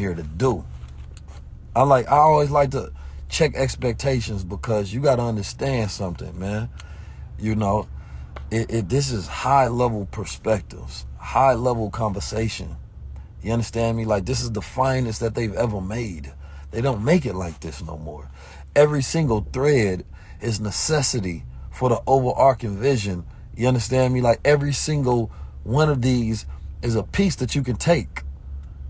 here to do. I always like to check expectations, because you got to understand something, man. You know, this is high level perspectives, high level conversation. You understand me? Like, this is the finest that they've ever made. They don't make it like this no more. Every single thread is necessity for the overarching vision. You understand me? Like, every single one of these is a piece that you can take.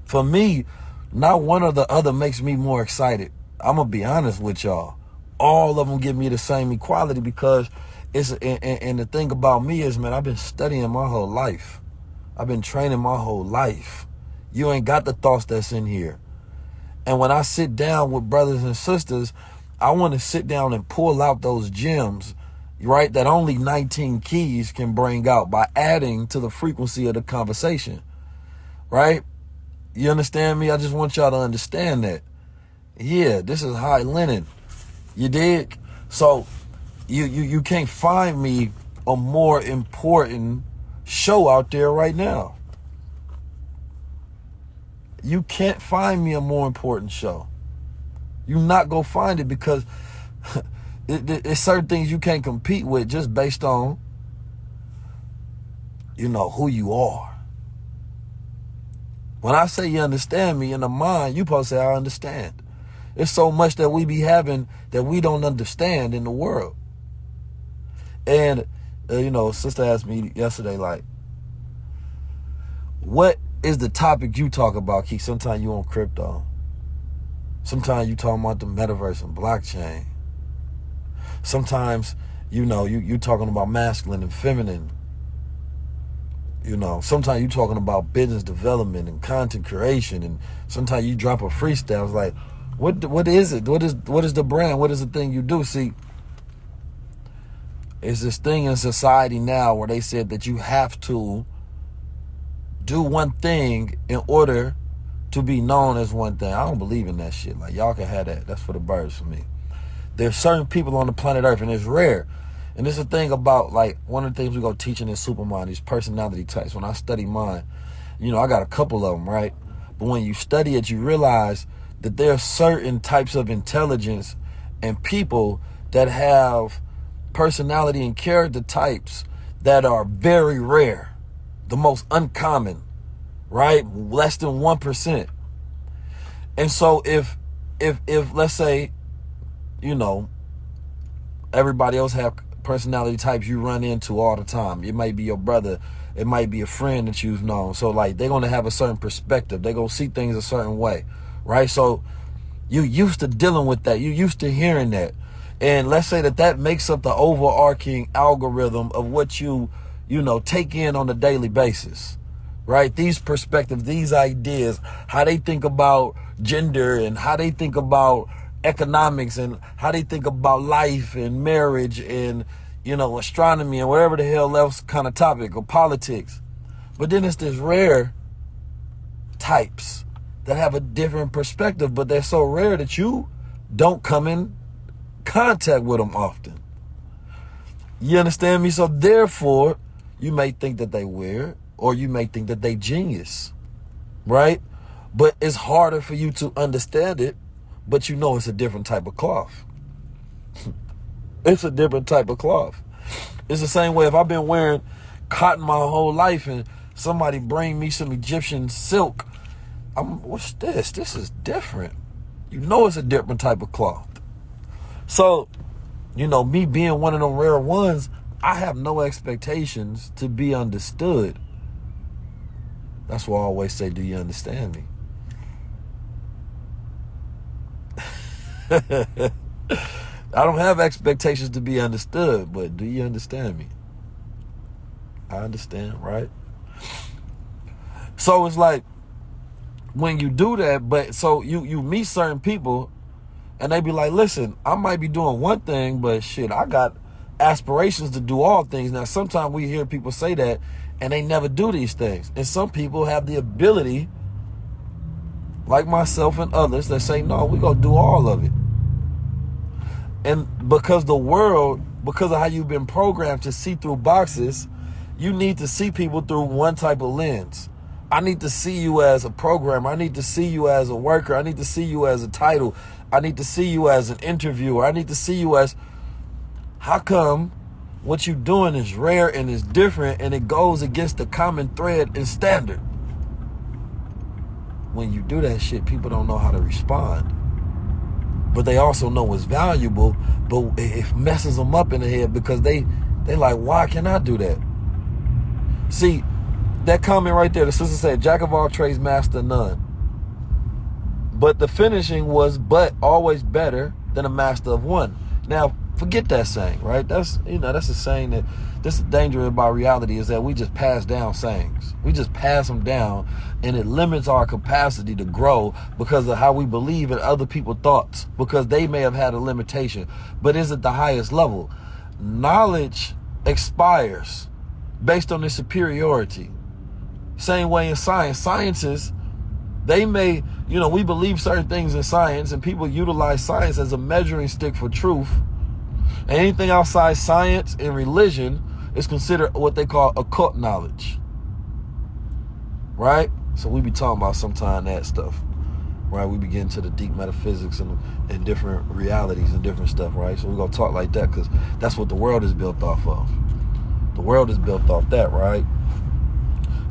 For me, not one or the other makes me more excited. I'm going to be honest with y'all. All of them give me the same equality, because and the thing about me is, man, I've been studying my whole life. I've been training my whole life. You ain't got the thoughts that's in here. And when I sit down with brothers and sisters, I want to sit down and pull out those gems, right, that only 19 keys can bring out by adding to the frequency of the conversation, right? You understand me? I just want y'all to understand that. Yeah, this is high linen. You dig? So you can't find me a more important show out there right now. You can't find me a more important show. You're not going to find it, because it's certain things you can't compete with just based on, who you are. When I say you understand me, in the mind, you supposed to say I understand. There's so much that we be having that we don't understand in the world. And, sister asked me yesterday, like, what is the topic you talk about, Keith? Sometimes you on crypto. Sometimes you talking about the metaverse and blockchain. Sometimes, you talking about masculine and feminine. Sometimes you talking about business development and content creation. And sometimes you drop a freestyle. It's like, what is it? What is the brand? What is the thing you do? See, it's this thing in society now where they said that you have to do one thing in order to be known as one thing. I don't believe in that shit. Like, y'all can have that. That's for the birds for me. There's certain people on the planet Earth, and it's rare. And this is the thing about, like, one of the things we go teaching in Supermind, these personality types. When I study mine, I got a couple of them, right? But when you study it, you realize that there are certain types of intelligence and people that have personality and character types that are very rare, the most uncommon, right? Less than 1%. And so if let's say, everybody else have personality types you run into all the time. It might be your brother. It might be a friend that you've known. So, like, they're going to have a certain perspective. They're going to see things a certain way, right? So you used to dealing with that. You used to hearing that. And let's say that makes up the overarching algorithm of what you take in on a daily basis, right? These perspectives, these ideas, how they think about gender and how they think about economics and how they think about life and marriage and, astronomy and whatever the hell else kind of topic, or politics. But then it's this rare types that have a different perspective, but they're so rare that you don't come in contact with them often. You understand me? So therefore, you may think that they weird, or you may think that they genius, right? But it's harder for you to understand it, but it's a different type of cloth. It's a different type of cloth. It's the same way if I've been wearing cotton my whole life and somebody bring me some Egyptian silk, what's this? This is different. It's a different type of cloth. So, me being one of them rare ones, I have no expectations to be understood. That's why I always say, do you understand me? I don't have expectations to be understood, but do you understand me? I understand, right? So it's like, when you do that, but so you meet certain people and they be like, listen, I might be doing one thing, but shit, I got aspirations to do all things. Now, sometimes we hear people say that and they never do these things. And some people have the ability, like myself and others, that say, no, we're going to do all of it. And because of how you've been programmed to see through boxes, you need to see people through one type of lens. I need to see you as a programmer. I need to see you as a worker. I need to see you as a title. I need to see you as an interviewer. I need to see you as, how come what you're doing is rare and is different and it goes against the common thread and standard? When you do that shit, people don't know how to respond. But they also know it's valuable, but it messes them up in the head because they like, why can I do that? See, that comment right there, the sister said, jack of all trades, master of none. But the finishing was, but always better than a master of one. Now, forget that saying, right? That's a saying that, this is the danger about reality, is that we just pass down sayings. We just pass them down, and it limits our capacity to grow because of how we believe in other people's thoughts, because they may have had a limitation, but is at the highest level. Knowledge expires based on its superiority. Same way in science. Scientists, they may, we believe certain things in science, and people utilize science as a measuring stick for truth. And anything outside science and religion is considered what they call occult knowledge. Right? So we be talking about sometime that stuff. Right? We be getting to the deep metaphysics and different realities and different stuff, right? So we're going to talk like that because that's what the world is built off of. The world is built off that, right?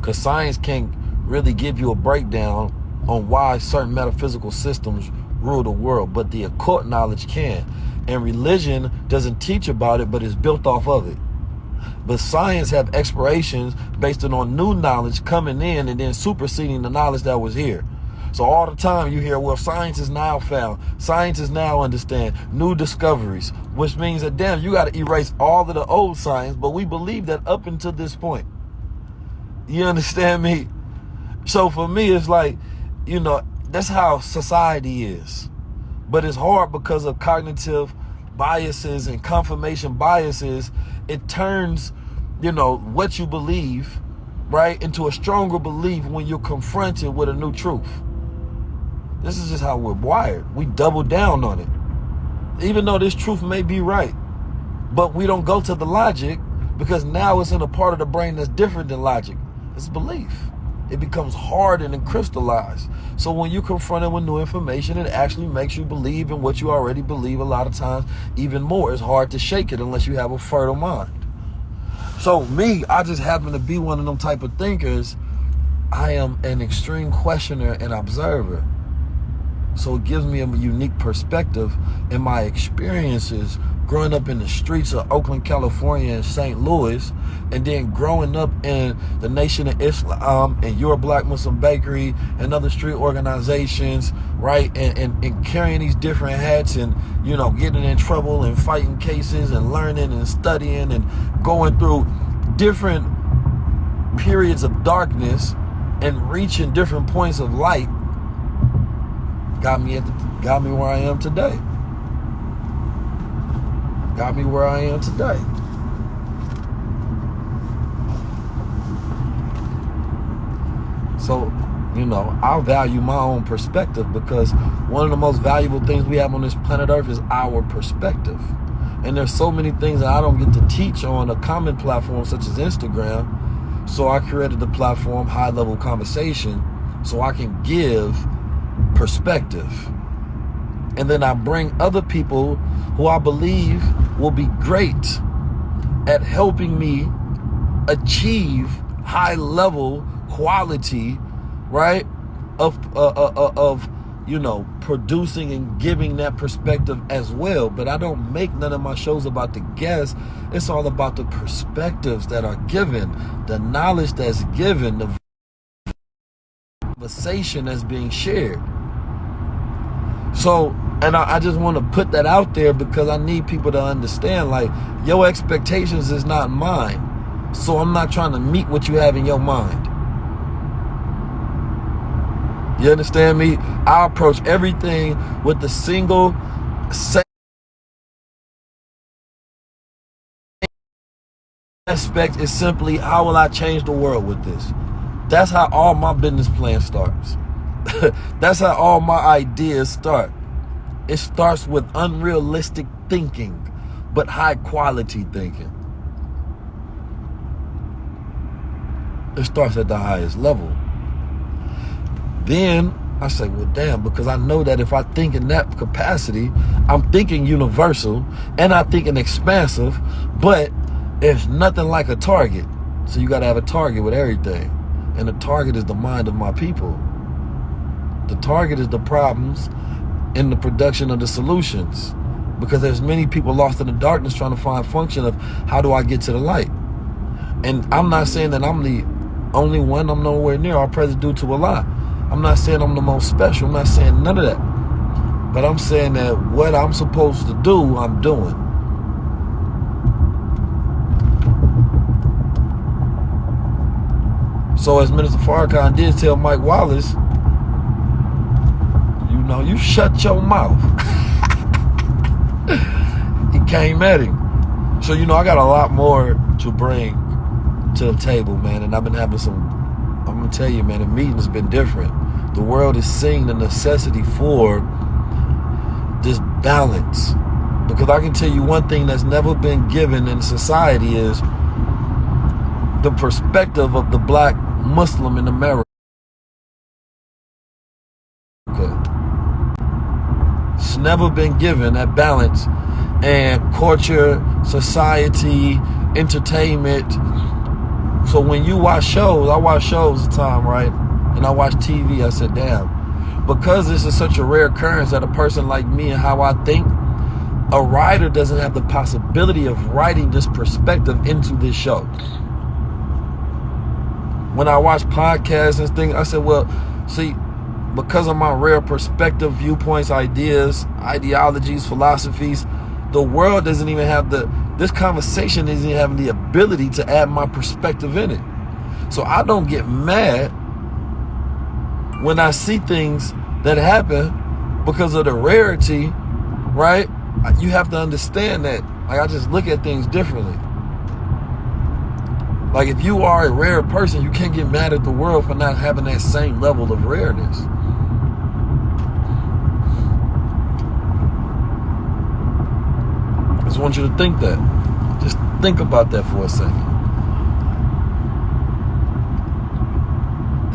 Because science can't really give you a breakdown on why certain metaphysical systems rule the world, but the occult knowledge can. And religion doesn't teach about it, but it's built off of it. But science have explorations based on new knowledge coming in and then superseding the knowledge that was here. So all the time you hear, well, science is now found. Scientists now understand new discoveries, which means that, damn, you got to erase all of the old science, but we believe that up until this point. You understand me? So for me, it's like, that's how society is. But it's hard because of cognitive biases and confirmation biases. It turns, what you believe, right, into a stronger belief when you're confronted with a new truth. This is just how we're wired. We double down on it. Even though this truth may be right, but we don't go to the logic because now it's in a part of the brain that's different than logic. It's belief. It becomes hardened and crystallized. So when you're confronted with new information, it actually makes you believe in what you already believe a lot of times even more. It's hard to shake it unless you have a fertile mind. So me, I just happen to be one of them type of thinkers. I am an extreme questioner and observer. So it gives me a unique perspective in my experiences growing up in the streets of Oakland, California and St. Louis, and then growing up in the Nation of Islam and Your Black Muslim Bakery and other street organizations, right? And carrying these different hats and, getting in trouble and fighting cases and learning and studying and going through different periods of darkness and reaching different points of light got me where I am today. Got me where I am today. So, I value my own perspective because one of the most valuable things we have on this planet Earth is our perspective. And there's so many things that I don't get to teach on a common platform such as Instagram. So I created the platform High Level Conversation so I can give perspective. And then I bring other people who I believe will be great at helping me achieve high level quality, right? Of producing and giving that perspective as well. But I don't make none of my shows about the guests. It's all about the perspectives that are given, the knowledge that's given, the conversation that's being shared. So, and I just want to put that out there because I need people to understand, like, your expectations is not mine. So I'm not trying to meet what you have in your mind. You understand me? I approach everything with the single aspect is simply, how will I change the world with this? That's how all my business plan starts. That's how all my ideas start. It starts with unrealistic thinking, but high quality thinking. It starts at the highest level. then I say, well, damn, because I know that if I think in that capacity, I'm thinking universal and I'm thinking expansive, but it's nothing like a target. So you got to have a target with everything. And the target is the mind of my people. The target is the problems in the production of the solutions. Because there's many people lost in the darkness trying to find function of how do I get to the light. And I'm not saying that I'm the only one. I'm nowhere near. All praise due to Allah. I'm not saying I'm the most special. I'm not saying none of that. But I'm saying that what I'm supposed to do, I'm doing. So as Minister Farrakhan did tell Mike Wallace, you shut your mouth. He came at him. So, I got a lot more to bring to the table, man. And I've been having I'm going to tell you, man, the meeting has been different. The world is seeing the necessity for this balance. Because I can tell you one thing that's never been given in society is the perspective of the black Muslim in America. It's never been given that balance, and culture, society, entertainment. So when you watch shows, I watch shows at the time, right? And I watch TV, I said, damn, because this is such a rare occurrence that a person like me and how I think, a writer doesn't have the possibility of writing this perspective into this show. When I watch podcasts and things, I said, well, see, because of my rare perspective, viewpoints, ideas, ideologies, philosophies, the world doesn't even have this conversation isn't even having the ability to add my perspective in it. So I don't get mad when I see things that happen because of the rarity, right? You have to understand that. Like, I just look at things differently. Like, if you are a rare person, you can't get mad at the world for not having that same level of rareness. I just want you to think that. Just think about that for a second.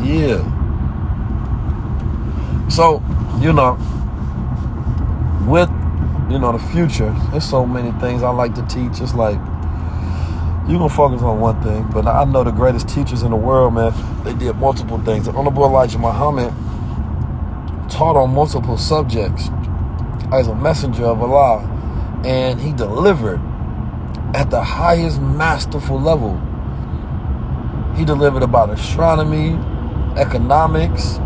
Yeah. So, with, the future, there's so many things I like to teach. It's like, you're going to focus on one thing, but I know the greatest teachers in the world, man, they did multiple things. The Honorable Elijah Muhammad taught on multiple subjects as a messenger of Allah, and he delivered at the highest masterful level. He delivered about astronomy, economics.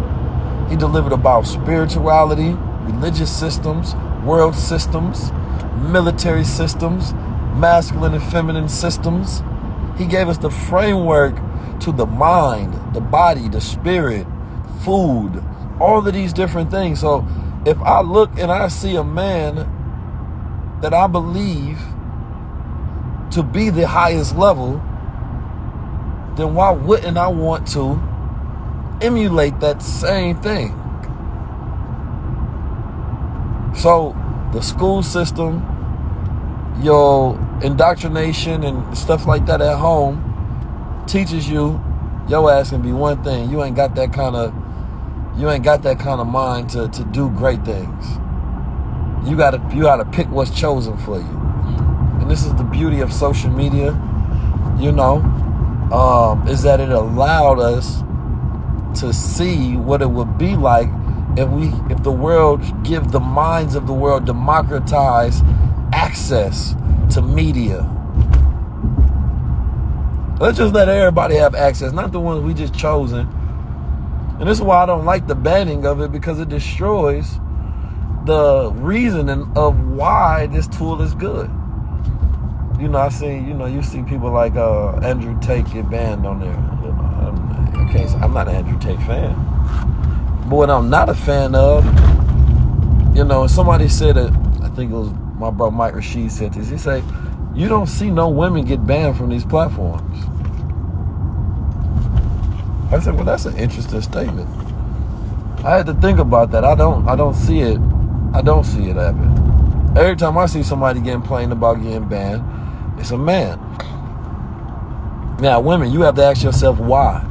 He delivered about spirituality, religious systems, world systems, military systems, masculine and feminine systems. He gave us the framework to the mind, the body, the spirit, food, all of these different things. So if I look and I see a man that I believe to be the highest level, then why wouldn't I want to emulate that same thing? So the school system, your indoctrination and stuff like that at home teaches you your ass can be one thing. You ain't got that kind of mind to do great things. You gotta pick what's chosen for you. And this is the beauty of social media, is that it allowed us to see what it would be like if the world give the minds of the world democratize access to media. Let's just let everybody have access, not the ones we just chosen. And this is why I don't like the banning of it, because it destroys the reasoning of why this tool is good. I see, you see people like Andrew Tate get banned on there. I'm not an Andrew Tate fan. But what I'm not a fan of, somebody said it, I think it was my bro Mike Rashid said this. He said, you don't see no women get banned from these platforms. I said, well, that's an interesting statement. I had to think about that. I don't see it. I don't see it happen. Every time I see somebody getting complained about getting banned, it's a man. Now, women, you have to ask yourself why.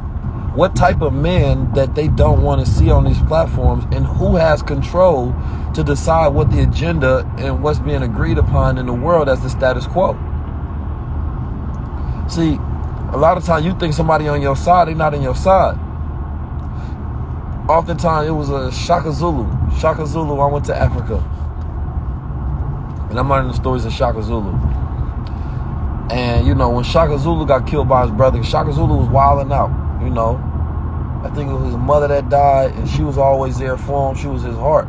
what type of men that they don't want to see on these platforms, and who has control to decide what the agenda and what's being agreed upon in the world as the status quo. See, a lot of times you think somebody on your side, they're not on your side. Oftentimes it was a Shaka Zulu. Shaka Zulu, I went to Africa. And I'm learning the stories of Shaka Zulu. And, you know, when Shaka Zulu got killed by his brother, Shaka Zulu was wilding out, you know. I think it was his mother that died, and she was always there for him. She was his heart,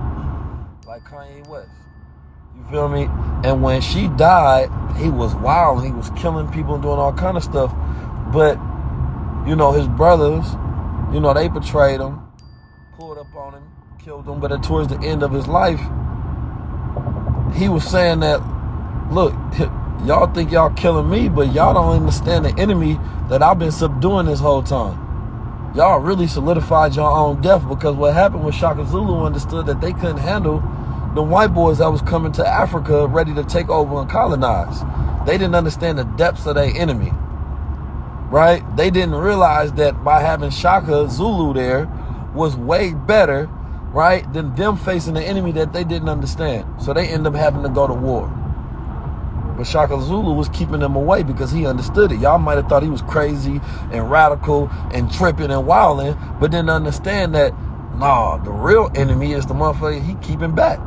like Kanye West. You feel me? And when she died, he was wild, and he was killing people and doing all kind of stuff. But, you know, his brothers, you know, they betrayed him, pulled up on him, killed him. But towards the end of his life, he was saying that, look, y'all think y'all killing me, but y'all don't understand the enemy that I've been subduing this whole time. Y'all really solidified your own death, because what happened was Shaka Zulu understood that they couldn't handle the white boys that was coming to Africa ready to take over and colonize. They didn't understand the depths of their enemy, right? They didn't realize that by having Shaka Zulu there was way better, right, than them facing the enemy that they didn't understand. So they ended up having to go to war. But Shaka Zulu was keeping them away because he understood it. Y'all might have thought he was crazy and radical and tripping and wilding, but didn't understand that, nah, the real enemy is the motherfucker he keeping back.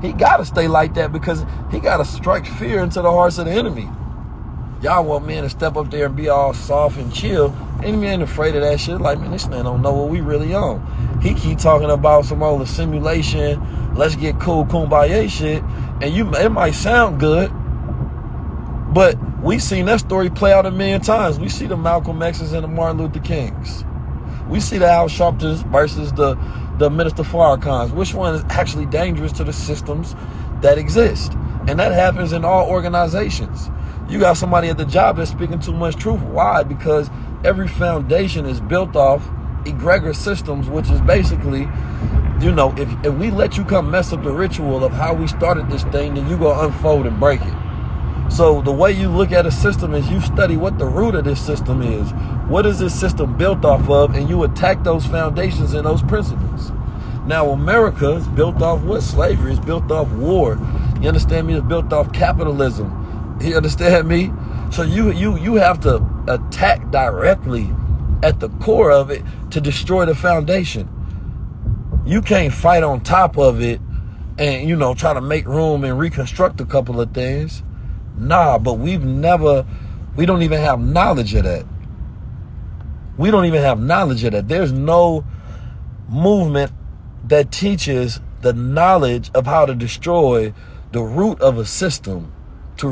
He got to stay like that because he got to strike fear into the hearts of the enemy. Y'all want men to step up there and be all soft and chill. Enemy ain't afraid of that shit. Like, man, this man don't know what we really on. He keep talking about some old simulation, let's get cool, kumbaya shit, and it might sound good, but we seen that story play out a million times. We see the Malcolm X's and the Martin Luther Kings. We see the Al Sharptons versus the Minister Farrakhan's. Which one is actually dangerous to the systems that exist? And that happens in all organizations. You got somebody at the job that's speaking too much truth. Why? Because every foundation is built off egregor systems, which is basically, you know, if we let you come mess up the ritual of how we started this thing, then you go unfold and break it. So the way you look at a system is you study what the root of this system is. What is this system built off of? And you attack those foundations and those principles. Now, America is built off what? Slavery is built off war. You understand me? It's built off capitalism. You understand me? So you have to attack directly at the core of it to destroy the foundation. You can't fight on top of it and, you know, try to make room and reconstruct a couple of things. Nah, but we don't even have knowledge of that. We don't even have knowledge of that. There's no movement that teaches the knowledge of how to destroy the root of a system to